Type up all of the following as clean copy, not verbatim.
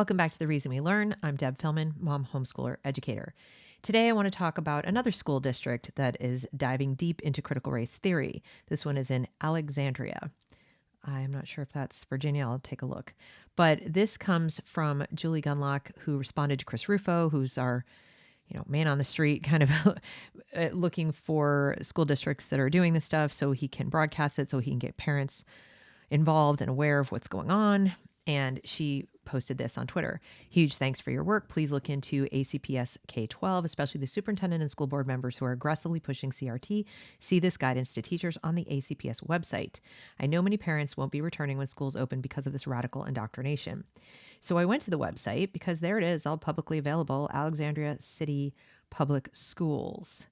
Welcome back to The Reason We Learn. I'm Deb Philman, mom, homeschooler, educator. Today, I want to talk about another school district that is diving deep into critical race theory. This one is in Alexandria. I'm not sure if that's Virginia. I'll take a look. But this comes from Julie Gunlock, who responded to Chris Rufo, who's our man on the street, kind of looking for school districts that are doing this stuff so he can broadcast it, so he can get parents involved and aware of what's going on. And she posted this on Twitter. Huge thanks for your work. Please look into ACPS K-12, especially the superintendent and school board members who are aggressively pushing CRT. See this guidance to teachers on the ACPS website. I know many parents won't be returning when schools open because of this radical indoctrination. So I went to the website because there it is, all publicly available, Alexandria City Public Schools.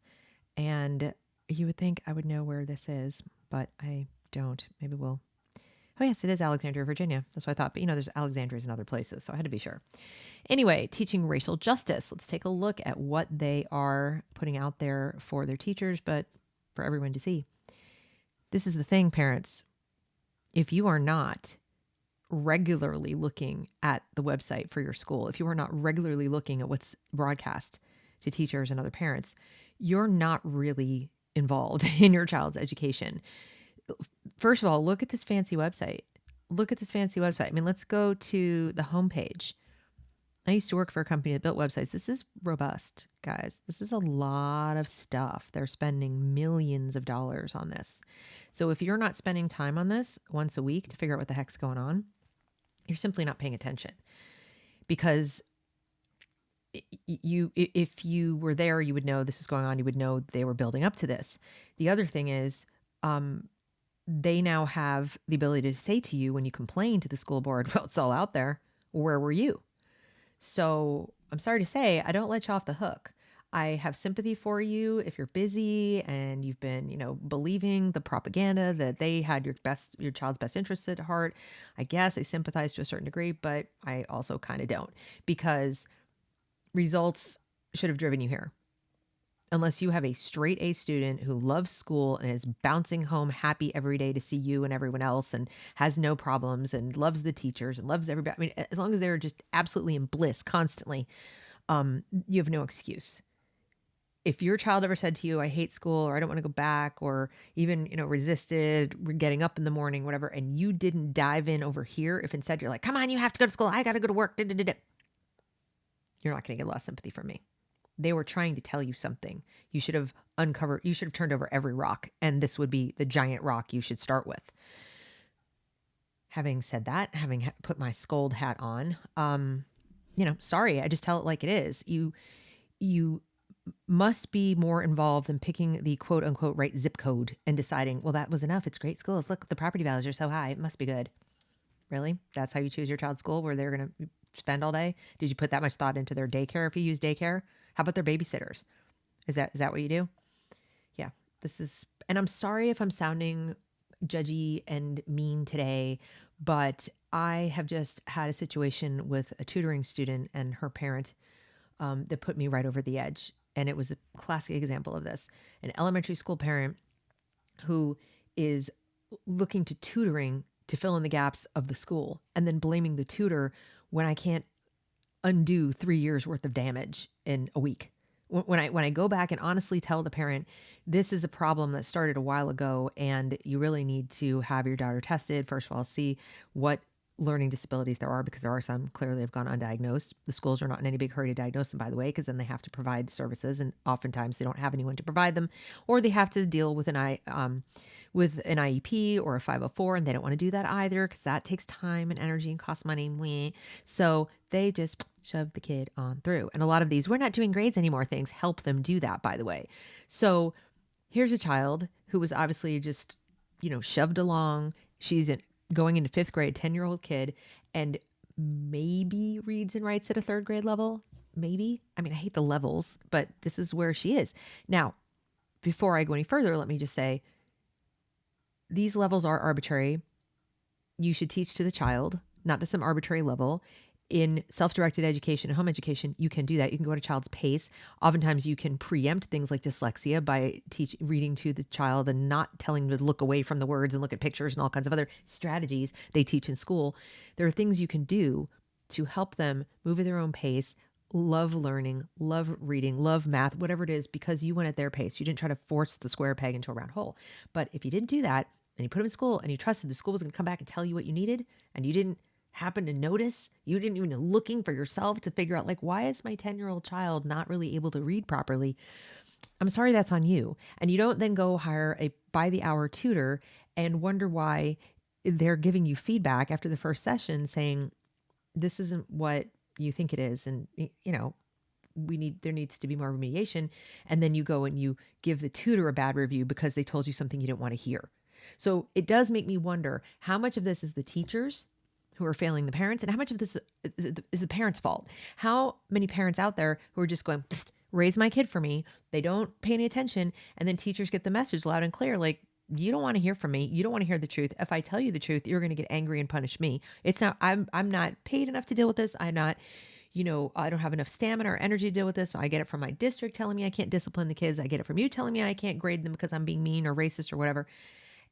And you would think I would know where this is, but I don't. Maybe we'll. Oh, yes, it is Alexandria, Virginia. That's what I thought. But, there's Alexandrias in other places, so I had to be sure. Anyway, teaching racial justice. Let's take a look at what they are putting out there for their teachers, but for everyone to see. This is the thing, parents. If you are not regularly looking at the website for your school, if you are not regularly looking at what's broadcast to teachers and other parents, you're not really involved in your child's education. First of all, look at this fancy website. I mean, let's go to the homepage. I used to work for a company that built websites. This is robust, guys. This is a lot of stuff. They're spending millions of dollars on this. So if you're not spending time on this once a week to figure out what the heck's going on, you're simply not paying attention. Because if you were there, you would know this is going on. You would know they were building up to this. The other thing is, they now have the ability to say to you when you complain to the school board, well, it's all out there. Where were you? So I'm sorry to say, I don't let you off the hook. I have sympathy for you if you're busy and you've been, believing the propaganda that they had your child's best interests at heart. I guess I sympathize to a certain degree, but I also kind of don't, because results should have driven you here. Unless you have a straight A student who loves school and is bouncing home happy every day to see you and everyone else and has no problems and loves the teachers and loves everybody. I mean, as long as they're just absolutely in bliss constantly, you have no excuse. If your child ever said to you, I hate school, or I don't want to go back, or even, resisted getting up in the morning, whatever, and you didn't dive in over here, if instead you're like, come on, you have to go to school, I got to go to work, you're not going to get a lot of sympathy from me. They were trying to tell you something. You should have turned over every rock, and this would be the giant rock you should start with. Having said that, having put my scold hat on, sorry, I just tell it like it is. You must be more involved than picking the quote unquote right zip code and deciding, well, that was enough. It's great schools. Look, the property values are so high. It must be good. Really? That's how you choose your child's school, where they're going to spend all day? Did you put that much thought into their daycare if you use daycare? How about their babysitters? Is that what you do? Yeah, and I'm sorry if I'm sounding judgy and mean today, but I have just had a situation with a tutoring student and her parent that put me right over the edge. And it was a classic example of this. An elementary school parent who is looking to tutoring to fill in the gaps of the school and then blaming the tutor when I can't undo 3 years worth of damage in a week. When I go back and honestly tell the parent, this is a problem that started a while ago and you really need to have your daughter tested. First of all, see what learning disabilities there are, because there are some clearly have gone undiagnosed. The schools are not in any big hurry to diagnose them, by the way, because then they have to provide services, and oftentimes they don't have anyone to provide them, or they have to deal with an IEP or a 504, and they don't want to do that either because that takes time and energy and costs money. So they just shove the kid on through. And a lot of these, we're not doing grades anymore, things help them do that, by the way. So here's a child who was obviously just, shoved along. She's going into fifth grade, 10-year-old kid, and maybe reads and writes at a third grade level. Maybe. I mean, I hate the levels, but this is where she is. Now, before I go any further, let me just say, these levels are arbitrary. You should teach to the child, not to some arbitrary level. In self-directed education and home education, you can do that. You can go at a child's pace. Oftentimes you can preempt things like dyslexia by reading to the child and not telling them to look away from the words and look at pictures and all kinds of other strategies they teach in school. There are things you can do to help them move at their own pace, love learning, love reading, love math, whatever it is, because you went at their pace. You didn't try to force the square peg into a round hole. But if you didn't do that and you put them in school and you trusted the school was going to come back and tell you what you needed, and you didn't happen to notice, you didn't even looking for yourself to figure out, like, why is my 10-year-old child not really able to read properly? I'm sorry, that's on you. And you don't then go hire a by the hour tutor and wonder why they're giving you feedback after the first session saying, this isn't what you think it is. And, there needs to be more remediation. And then you go and you give the tutor a bad review because they told you something you didn't want to hear. So it does make me wonder how much of this is the teachers who are failing the parents, and how much of this is the parents' fault? How many parents out there who are just going, raise my kid for me, they don't pay any attention, and then teachers get the message loud and clear, like, you don't want to hear from me. You don't want to hear the truth. If I tell you the truth, you're going to get angry and punish me. It's not, I'm not paid enough to deal with this. I'm not, I don't have enough stamina or energy to deal with this. I get it from my district telling me I can't discipline the kids. I get it from you telling me I can't grade them because I'm being mean or racist or whatever.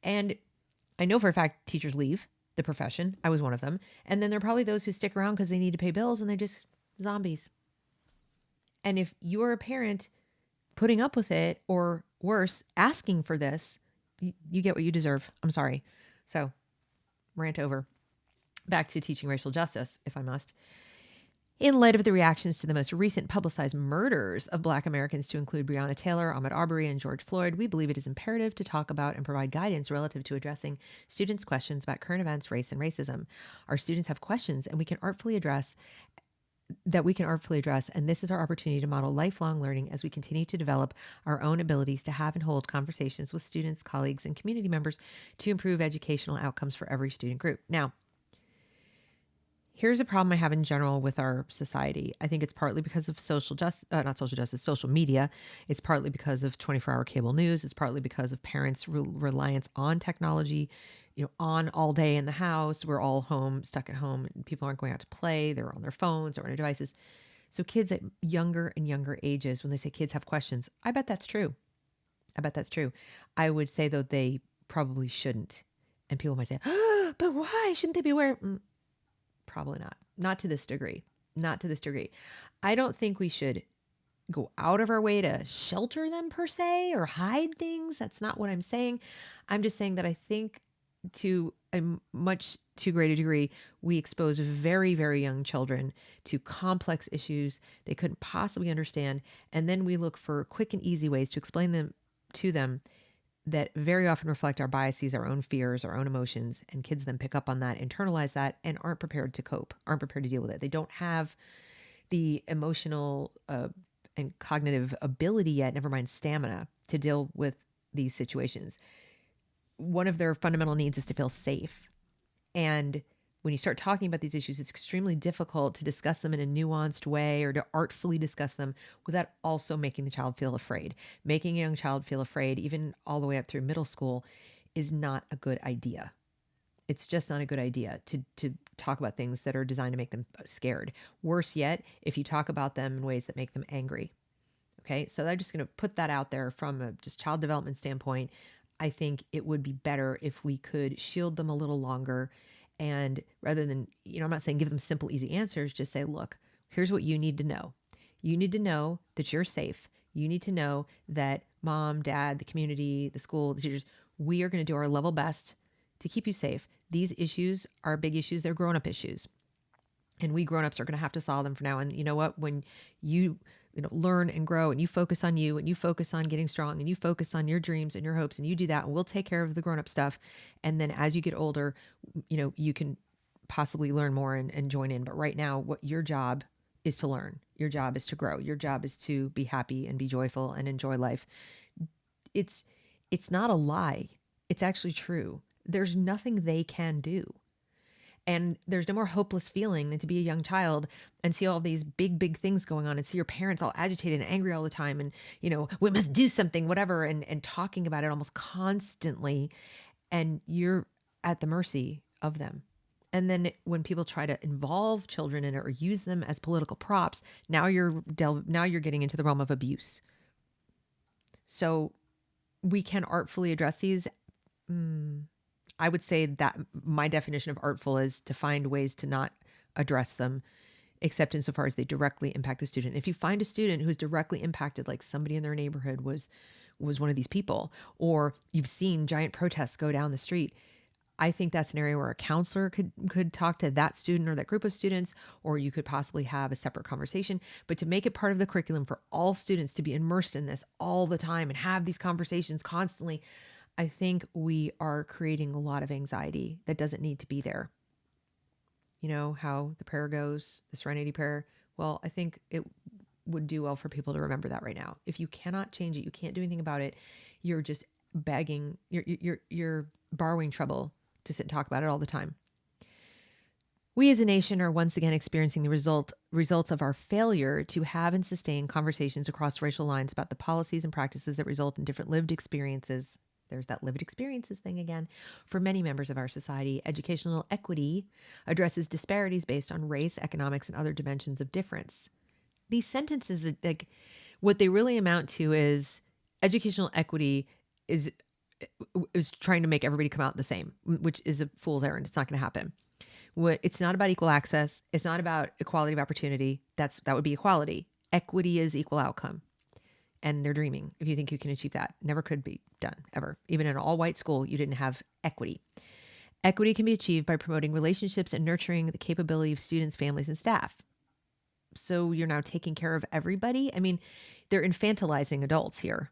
And I know for a fact teachers leave the profession. I was one of them. And then there are probably those who stick around because they need to pay bills and they're just zombies. And if you're a parent putting up with it, or worse, asking for this, you get what you deserve. I'm sorry. So, rant over. Back to teaching racial justice, if I must. In light of the reactions to the most recent publicized murders of Black Americans, to include Breonna Taylor, Ahmaud Arbery, and George Floyd, we believe it is imperative to talk about and provide guidance relative to addressing students' questions about current events, race, and racism. Our students have questions and we can artfully address, and this is our opportunity to model lifelong learning as we continue to develop our own abilities to have and hold conversations with students, colleagues, and community members to improve educational outcomes for every student group. Now, here's a problem I have in general with our society. I think it's partly because of social media. It's partly because of 24-hour cable news. It's partly because of parents' reliance on technology, on all day in the house. We're all home, stuck at home. People aren't going out to play. They're on their phones or on their devices. So kids at younger and younger ages, when they say kids have questions, I bet that's true. I would say, though, they probably shouldn't. And people might say, oh, but why shouldn't they be aware? Probably not. Not to this degree. I don't think we should go out of our way to shelter them per se or hide things. That's not what I'm saying. I'm just saying that I think to a much too great a degree, we expose very, very young children to complex issues they couldn't possibly understand. And then we look for quick and easy ways to explain them to them that very often reflect our biases, our own fears, our own emotions, and kids then pick up on that, internalize that, and aren't prepared to cope, aren't prepared to deal with it. They don't have the emotional and cognitive ability yet, never mind stamina, to deal with these situations. One of their fundamental needs is to feel safe. And when you start talking about these issues, it's extremely difficult to discuss them in a nuanced way or to artfully discuss them without also making the child feel afraid. Making a young child feel afraid, even all the way up through middle school, is not a good idea. It's just not a good idea to talk about things that are designed to make them scared. Worse yet, if you talk about them in ways that make them angry. Okay, so I'm just going to put that out there from a just child development standpoint. I think it would be better if we could shield them a little longer. And rather than, I'm not saying give them simple, easy answers, just say, look, here's what you need to know. You need to know that you're safe. You need to know that mom, dad, the community, the school, the teachers, we are going to do our level best to keep you safe. These issues are big issues. They're grown-up issues. And we grown-ups are going to have to solve them for now. And you know what? When you learn and grow and you focus on you and you focus on getting strong and you focus on your dreams and your hopes and you do that, and we'll take care of the grown-up stuff. And then as you get older, you can possibly learn more and join in. But right now, what your job is to learn. Your job is to grow. Your job is to be happy and be joyful and enjoy life. It's not a lie. It's actually true. There's nothing they can do. And there's no more hopeless feeling than to be a young child and see all these big, big things going on and see your parents all agitated and angry all the time. And, we must do something, whatever, and talking about it almost constantly. And you're at the mercy of them. And then when people try to involve children in it or use them as political props, now you're getting into the realm of abuse. So we can artfully address these. I would say that my definition of artful is to find ways to not address them, except insofar as they directly impact the student. If you find a student who's directly impacted, like somebody in their neighborhood was one of these people, or you've seen giant protests go down the street, I think that's an area where a counselor could talk to that student or that group of students, or you could possibly have a separate conversation. But to make it part of the curriculum for all students to be immersed in this all the time and have these conversations constantly, I think we are creating a lot of anxiety that doesn't need to be there. You know how the prayer goes, the Serenity Prayer? Well, I think it would do well for people to remember that right now. If you cannot change it, you can't do anything about it. You're just begging, you're borrowing trouble to sit and talk about it all the time. We as a nation are once again experiencing the results of our failure to have and sustain conversations across racial lines about the policies and practices that result in different lived experiences. There's that lived experiences thing again. For many members of our society, educational equity addresses disparities based on race, economics, and other dimensions of difference. These sentences, like, what they really amount to is educational equity is trying to make everybody come out the same, which is a fool's errand. It's not going to happen. It's not about equal access. It's not about equality of opportunity. That would be equality. Equity is equal outcome. And they're dreaming if you think you can achieve that. Never could be done, ever. Even in an all-white school, you didn't have equity. Equity can be achieved by promoting relationships and nurturing the capability of students, families, and staff. So you're now taking care of everybody? I mean, they're infantilizing adults here.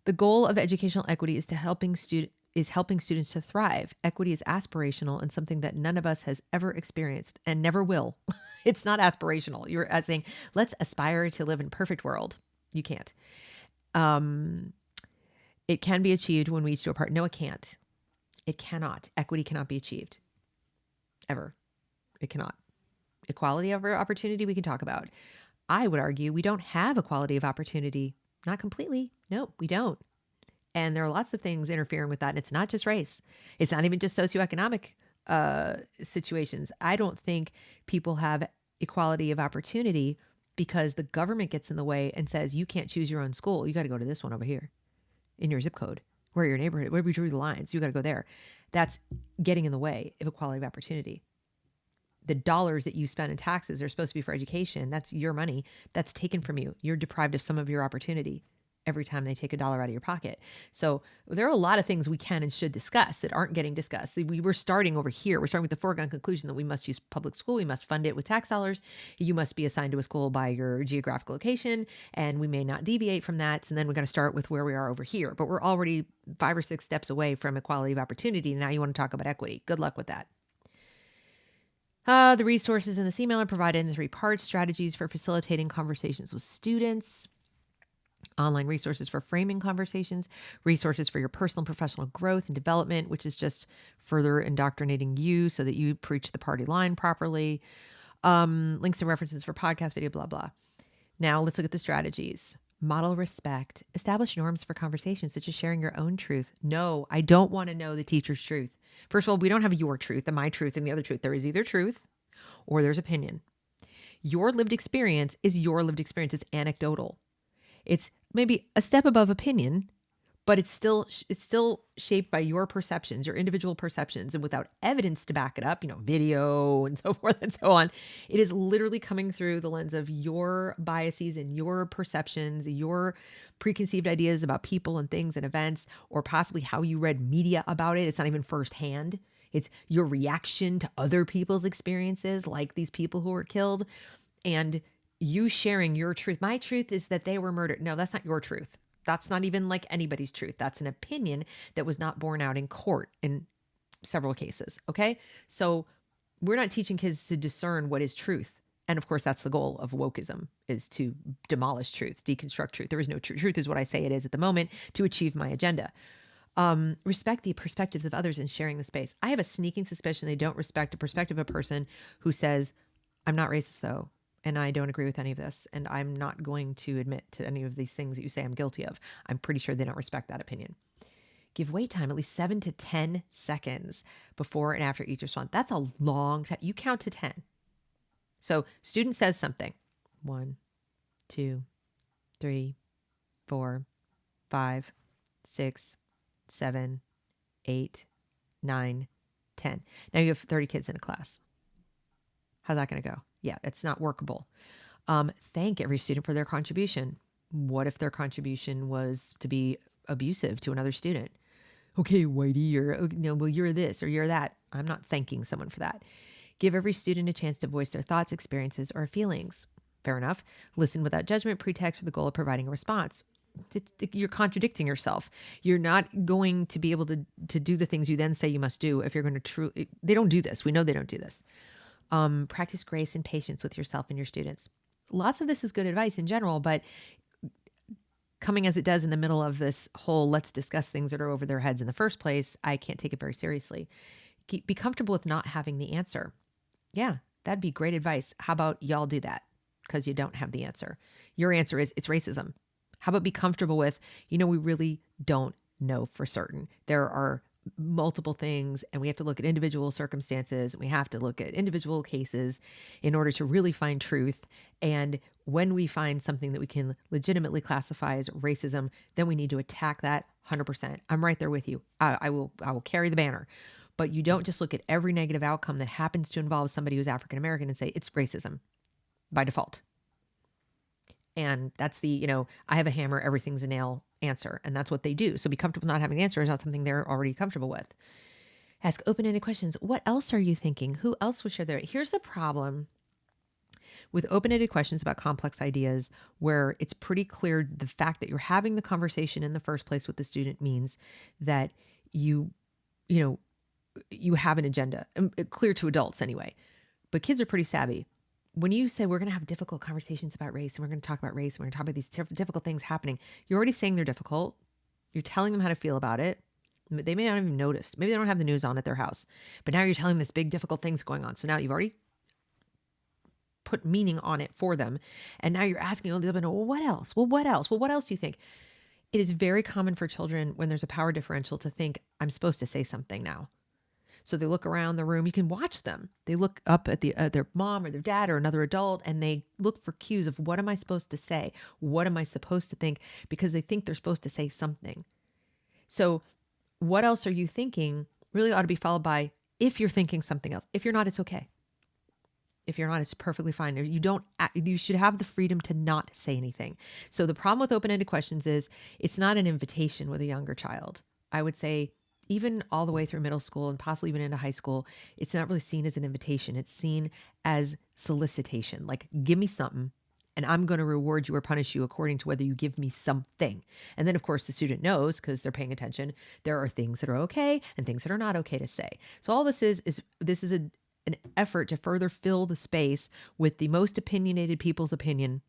The goal of educational equity is helping students to thrive. Equity is aspirational and something that none of us has ever experienced and never will. It's not aspirational. You're saying, let's aspire to live in a perfect world. You can't. It can be achieved when we each do our part. No, it can't. It cannot. Equity cannot be achieved. Ever. It cannot. Equality of opportunity we can talk about. I would argue we don't have equality of opportunity. Not completely. No, we don't. And there are lots of things interfering with that. And it's not just race. It's not even just socioeconomic situations. I don't think people have equality of opportunity because the government gets in the way and says, you can't choose your own school. You got to go to this one over here in your zip code, where your neighborhood, where we drew the lines. You got to go there. That's getting in the way of equality of opportunity. The dollars that you spend in taxes are supposed to be for education. That's your money. That's taken from you. You're deprived of some of your opportunity every time they take $1 out of your pocket. So there are a lot of things we can and should discuss that aren't getting discussed. We were starting over here. We're starting with the foregone conclusion that we must use public school. We must fund it with tax dollars. You must be assigned to a school by your geographic location, and we may not deviate from that. And then we're going to start with where we are over here. But we're already 5 or 6 steps away from equality of opportunity. And now you want to talk about equity. Good luck with that. The resources in this email are provided in 3 parts: strategies for facilitating conversations with students, online resources for framing conversations, resources for your personal and professional growth and development, which is just further indoctrinating you so that you preach the party line properly, links and references for podcast, video, blah, blah. Now let's look at the strategies. Model respect. Establish norms for conversations, such as sharing your own truth. No, I don't want to know the teacher's truth. First of all, we don't have your truth and my truth and the other truth. There is either truth or there's opinion. Your lived experience is your lived experience. It's anecdotal. It's maybe a step above opinion, but it's still shaped by your perceptions, your individual perceptions, and without evidence to back it up, video and so forth and so on. It is literally coming through the lens of your biases and your perceptions, your preconceived ideas about people and things and events, or possibly how you read media about it. It's not even firsthand. It's your reaction to other people's experiences, like these people who were killed, and you sharing your truth. My truth is that they were murdered. No, that's not your truth. That's not even like anybody's truth. That's an opinion that was not borne out in court in several cases. Okay. So we're not teaching kids to discern what is truth. And of course, that's the goal of wokeism, is to demolish truth, deconstruct truth. There is no truth. Truth is what I say it is at the moment to achieve my agenda. Respect the perspectives of others in sharing the space. I have a sneaking suspicion they don't respect the perspective of a person who says, I'm not racist though, and I don't agree with any of this, and I'm not going to admit to any of these things that you say I'm guilty of. I'm pretty sure they don't respect that opinion. Give wait time, at least 7 to 10 seconds before and after each response. That's a long time. You count to 10. So student says something. 1, 2, 3, 4, 5, 6, 7, 8, 9, 10. Now you have 30 kids in a class. How's that going to go? Yeah, it's not workable. Thank every student for their contribution. What if their contribution was to be abusive to another student? Okay, Whitey, well, you're this or you're that. I'm not thanking someone for that. Give every student a chance to voice their thoughts, experiences, or feelings. Fair enough. Listen without judgment, pretext, or the goal of providing a response. You're contradicting yourself. You're not going to be able to do the things you then say you must do if you're going to truly. They don't do this. We know they don't do this. Practice grace and patience with yourself and your students. Lots of this is good advice in general, but coming as it does in the middle of this whole let's discuss things that are over their heads in the first place, I can't take it very seriously. Be comfortable with not having the answer. Yeah, that'd be great advice. How about y'all do that? Because you don't have the answer. Your answer is it's racism. How about be comfortable with, we really don't know for certain. There are multiple things and we have to look at individual circumstances. And we have to look at individual cases in order to really find truth. And when we find something that we can legitimately classify as racism, then we need to attack that 100%. I'm right there with you. I will carry the banner. But you don't just look at every negative outcome that happens to involve somebody who's African American and say it's racism by default. And that's the, I have a hammer, everything's a nail answer. And that's what they do. So be comfortable not having an answer is not something they're already comfortable with. Ask open-ended questions. What else are you thinking? Who else would share their? Here's the problem with open-ended questions about complex ideas where it's pretty clear the fact that you're having the conversation in the first place with the student means that you have an agenda, clear to adults anyway. But kids are pretty savvy. When you say we're going to have difficult conversations about race and we're going to talk about race and we're going to talk about these difficult things happening, you're already saying they're difficult. You're telling them how to feel about it. They may not even notice. Maybe they don't have the news on at their house. But now you're telling them this big, difficult thing's going on. So now you've already put meaning on it for them. And now you're asking, well, what else? Well, what else? Well, what else do you think? It is very common for children when there's a power differential to think, I'm supposed to say something now. So they look around the room. You can watch them. They look up at their mom or their dad or another adult, and they look for cues of what am I supposed to say? What am I supposed to think? Because they think they're supposed to say something. So what else are you thinking really ought to be followed by if you're thinking something else. If you're not, it's okay. If you're not, it's perfectly fine. You should have the freedom to not say anything. So the problem with open-ended questions is it's not an invitation with a younger child. I would say even all the way through middle school and possibly even into high school, it's not really seen as an invitation. It's seen as solicitation. Like, give me something and I'm going to reward you or punish you according to whether you give me something. And then, of course, the student knows because they're paying attention. There are things that are okay and things that are not okay to say. So all this is an effort to further fill the space with the most opinionated people's opinion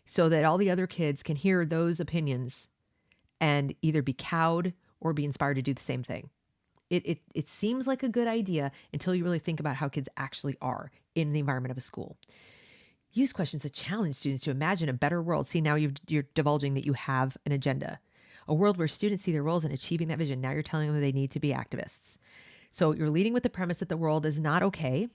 so that all the other kids can hear those opinions and either be cowed or be inspired to do the same thing. It seems like a good idea until you really think about how kids actually are in the environment of a school. Use questions to challenge students to imagine a better world. See, now you're divulging that you have an agenda, a world where students see their roles in achieving that vision. Now you're telling them they need to be activists. So you're leading with the premise that the world is not okay.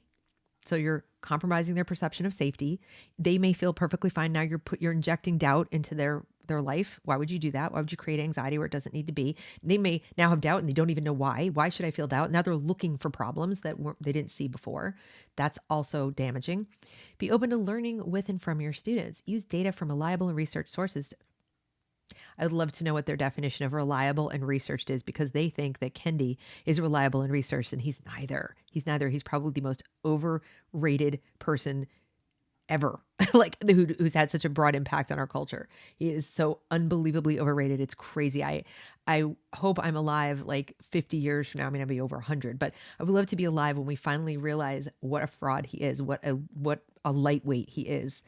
So you're compromising their perception of safety. They may feel perfectly fine. Now you're injecting doubt into their life. Why would you do that? Why would you create anxiety where it doesn't need to be? They may now have doubt and they don't even know why. Why should I feel doubt? Now they're looking for problems that they didn't see before. That's also damaging. Be open to learning with and from your students. Use data from reliable and research sources. I would love to know what their definition of reliable and researched is, because they think that Kendi is reliable and researched, and he's neither. He's probably the most overrated person ever, like who's had such a broad impact on our culture. He is so unbelievably overrated. It's crazy. I hope I'm alive like 50 years from now. I mean, I'll be over 100, but I would love to be alive when we finally realize what a fraud he is, what a lightweight he is,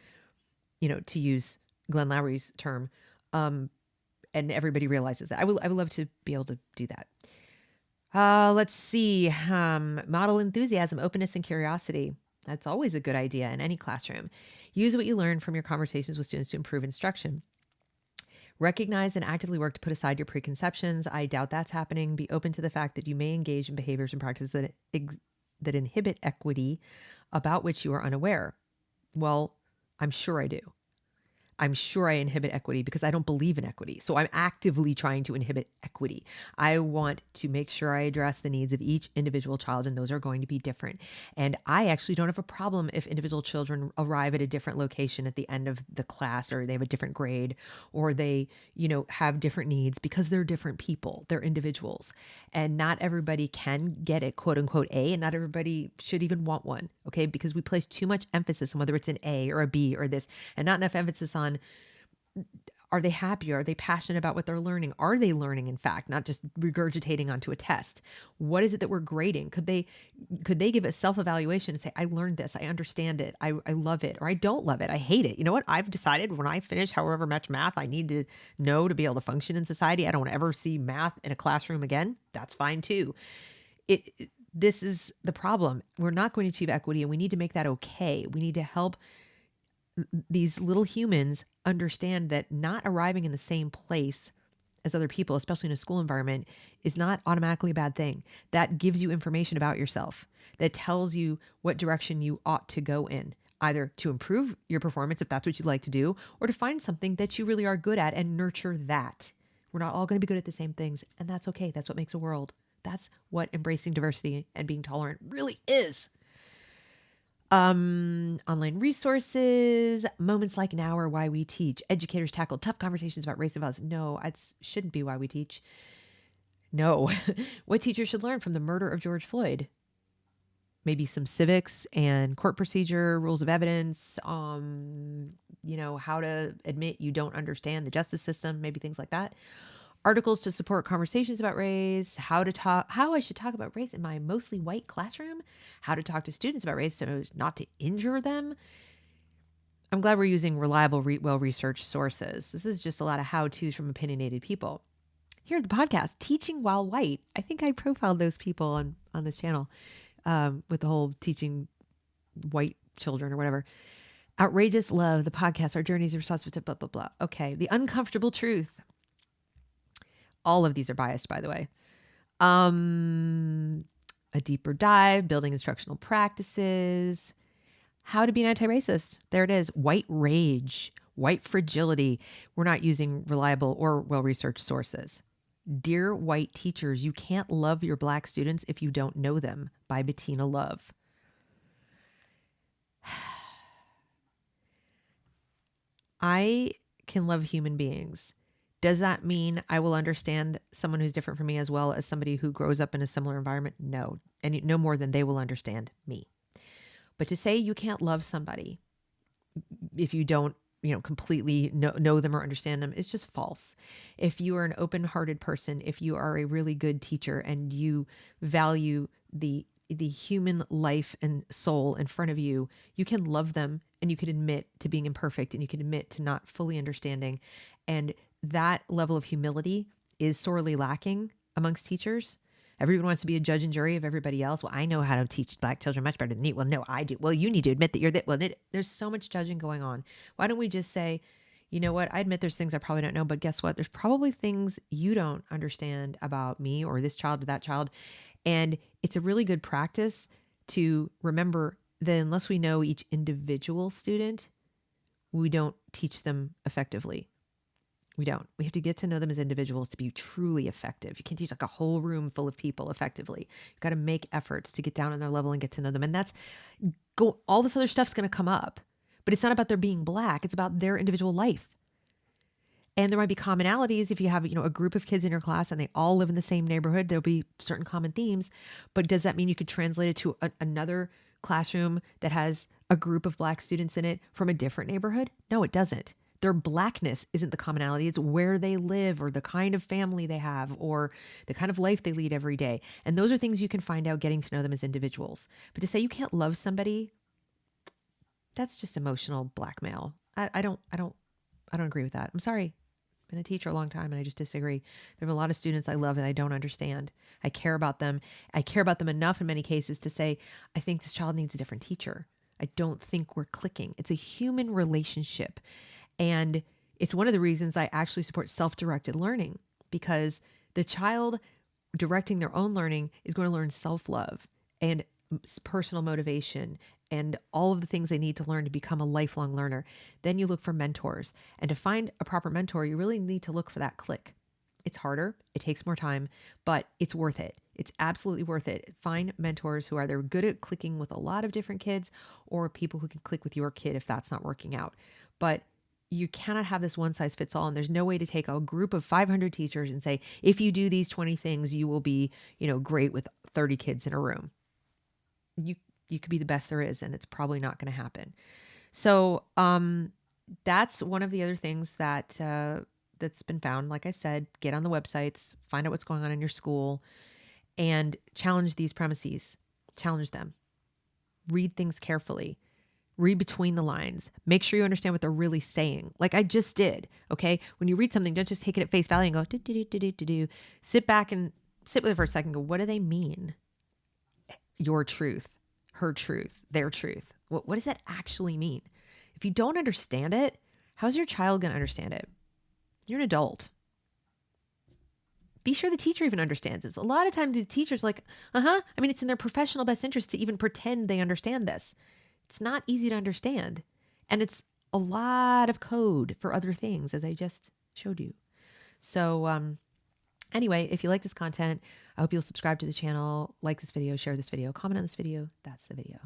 to use Glenn Lowry's term. And everybody realizes that. I would love to be able to do that. Let's see. Model enthusiasm, openness, and curiosity. That's always a good idea in any classroom. Use what you learn from your conversations with students to improve instruction. Recognize and actively work to put aside your preconceptions. I doubt that's happening. Be open to the fact that you may engage in behaviors and practices that inhibit equity about which you are unaware. Well, I'm sure I do. I'm sure I inhibit equity because I don't believe in equity. So I'm actively trying to inhibit equity. I want to make sure I address the needs of each individual child, and those are going to be different. And I actually don't have a problem if individual children arrive at a different location at the end of the class, or they have a different grade, or they, have different needs, because they're different people, they're individuals. And not everybody can get a quote unquote A, and not everybody should even want one. Okay. Because we place too much emphasis on whether it's an A or a B or this, and not enough emphasis on, are they happy? Are they passionate about what they're learning? Are they learning, in fact, not just regurgitating onto a test? What is it that we're grading? Could they give a self-evaluation and say, I learned this, I understand it, I love it, or I don't love it, I hate it. You know what? I've decided when I finish however much math I need to know to be able to function in society, I don't want to ever see math in a classroom again. That's fine too. This is the problem. We're not going to achieve equity, and we need to make that okay. We need to help these little humans understand that not arriving in the same place as other people, especially in a school environment, is not automatically a bad thing. That gives you information about yourself, that tells you what direction you ought to go in, either to improve your performance, if that's what you'd like to do, or to find something that you really are good at and nurture that. We're not all going to be good at the same things, and that's okay. That's what makes a world. That's what embracing diversity and being tolerant really is. Online resources, moments like now are why we teach. Educators tackle tough conversations about race and violence. No, it shouldn't be why we teach. No. What teachers should learn from the murder of George Floyd? Maybe some civics and court procedure, rules of evidence, how to admit you don't understand the justice system, maybe things like that. Articles to support conversations about race, how I should talk about race in my mostly white classroom, how to talk to students about race so as not to injure them. I'm glad we're using reliable, well-researched sources. This is just a lot of how-tos from opinionated people. Here at the podcast, Teaching While White. I think I profiled those people on this channel with the whole teaching white children or whatever. Outrageous Love, the podcast, Our Journeys of Responsibility, blah, blah, blah. Okay, The Uncomfortable Truth. All of these are biased, by the way. A Deeper Dive, Building Instructional Practices, How to Be an Anti-Racist. There it is. White Rage, White Fragility. We're not using reliable or well-researched sources. Dear White Teachers, You Can't Love Your Black Students If You Don't Know Them, by Bettina Love. I can love human beings. Does that mean I will understand someone who's different from me as well as somebody who grows up in a similar environment? No, and no more than they will understand me. But to say you can't love somebody if you don't, completely know them or understand them is just false. If you are an open-hearted person, if you are a really good teacher and you value the human life and soul in front of you, you can love them, and you can admit to being imperfect, and you can admit to not fully understanding. And that level of humility is sorely lacking amongst teachers. Everyone wants to be a judge and jury of everybody else. Well, I know how to teach Black children much better than you. Well, no, I do. Well, you need to admit that you're that. Well, there's so much judging going on. Why don't we just say, you know what? I admit there's things I probably don't know, but guess what? There's probably things you don't understand about me or this child or that child. And it's a really good practice to remember that unless we know each individual student, we don't teach them effectively. We don't. We have to get to know them as individuals to be truly effective. You can't teach like a whole room full of people effectively. You've got to make efforts to get down on their level and get to know them. And all this other stuff's going to come up, but it's not about their being Black. It's about their individual life. And there might be commonalities. If you have, a group of kids in your class and they all live in the same neighborhood, there'll be certain common themes. But does that mean you could translate it to another classroom that has a group of Black students in it from a different neighborhood? No, it doesn't. Their Blackness isn't the commonality. It's where they live or the kind of family they have or the kind of life they lead every day. And those are things you can find out getting to know them as individuals. But to say you can't love somebody, that's just emotional blackmail. I don't agree with that. I'm sorry. I've been a teacher a long time and I just disagree. There are a lot of students I love and I don't understand. I care about them. I care about them enough in many cases to say, I think this child needs a different teacher. I don't think we're clicking. It's a human relationship. And it's one of the reasons I actually support self-directed learning, because the child directing their own learning is going to learn self-love and personal motivation and all of the things they need to learn to become a lifelong learner. Then you look for mentors. And to find a proper mentor, you really need to look for that click. It's harder, it takes more time, but it's worth it. It's absolutely worth it. Find mentors who are either good at clicking with a lot of different kids or people who can click with your kid if that's not working out. But you cannot have this one size fits all. And there's no way to take a group of 500 teachers and say, if you do these 20 things, you will be, great with 30 kids in a room. You could be the best there is, and it's probably not going to happen. So that's one of the other things that's been found. Like I said, get on the websites, find out what's going on in your school, and challenge these premises. Challenge them. Read things carefully. Read between the lines. Make sure you understand what they're really saying. Like I just did. Okay. When you read something, don't just take it at face value and go, do, do, do, do, do, do, do. Sit back and sit with it for a second. Go, what do they mean? Your truth, her truth, their truth. What does that actually mean? If you don't understand it, how's your child going to understand it? You're an adult. Be sure the teacher even understands this. A lot of times the teacher's like, it's in their professional best interest to even pretend they understand this. It's not easy to understand. And it's a lot of code for other things, as I just showed you. So anyway, if you like this content, I hope you'll subscribe to the channel, like this video, share this video, comment on this video. That's the video.